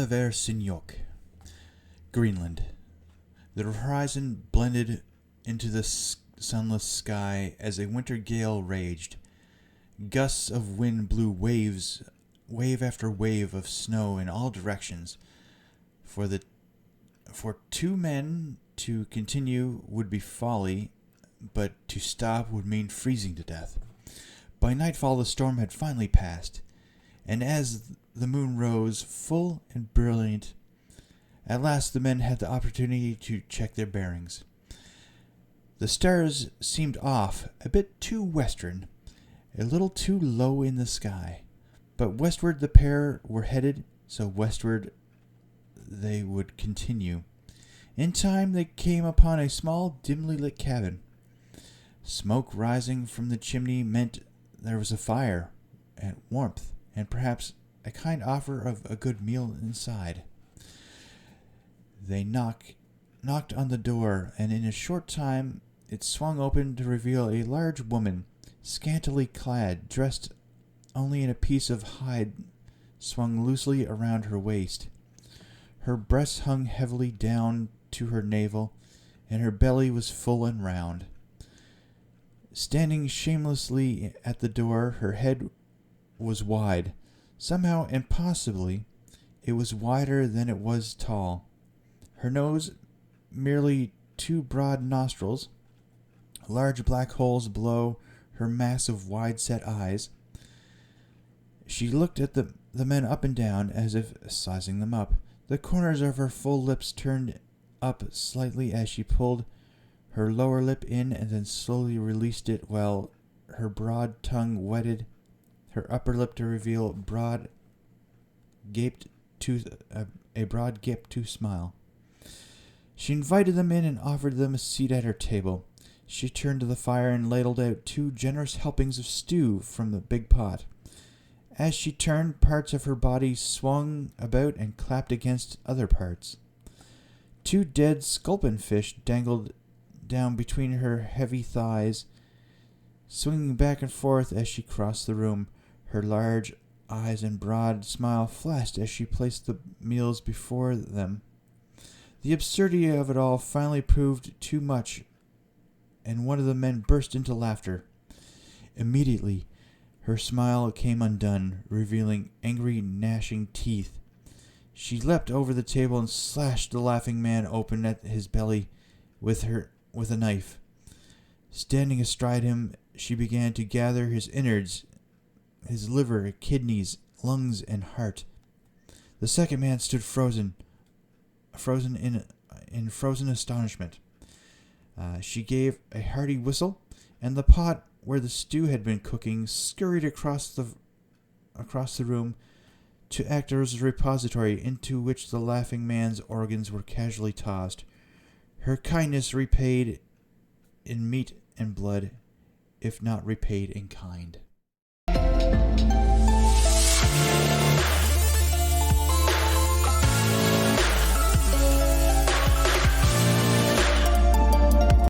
Sinjok, Greenland. The horizon blended into the sunless sky as a winter gale raged. Gusts of wind blew wave after wave of snow in all directions. For two men to continue would be folly, but to stop would mean freezing to death. By nightfall the storm had finally passed, and as the moon rose full and brilliant, at last the men had the opportunity to check their bearings. The stars seemed off, a bit too western, a little too low in the sky, but westward the pair were headed, so westward they would continue. In time they came upon a small, dimly lit cabin. Smoke rising from the chimney meant there was a fire, and warmth, and perhaps a kind offer of a good meal inside. They knocked on the door, and in a short time it swung open to reveal a large woman, scantily clad, dressed only in a piece of hide swung loosely around her waist. Her breasts hung heavily down to her navel, and her belly was full and round. Standing shamelessly at the door, her head was wide. Somehow, impossibly, it was wider than it was tall. Her nose, merely two broad nostrils, large black holes below her mass of wide-set eyes. She looked at the men up and down, as if sizing them up. The corners of her full lips turned up slightly as she pulled her lower lip in and then slowly released it, while her broad tongue wetted her upper lip to reveal a broad gaped tooth smile. She invited them in and offered them a seat at her table. She turned to the fire and ladled out 2 generous helpings of stew from the big pot. As she turned, parts of her body swung about and clapped against other parts. 2 dead sculpin fish dangled down between her heavy thighs, swinging back and forth as she crossed the room. Her large eyes and broad smile flashed as she placed the meals before them. The absurdity of it all finally proved too much, and one of the men burst into laughter. Immediately, her smile came undone, revealing angry, gnashing teeth. She leapt over the table and slashed the laughing man open at his belly with a knife. Standing astride him, she began to gather his innards, his liver, kidneys, lungs, and heart. The second man stood frozen in frozen astonishment. She gave a hearty whistle, and the pot where the stew had been cooking scurried across the room to act as a repository into which the laughing man's organs were casually tossed. Her kindness repaid in meat and blood, if not repaid in kind.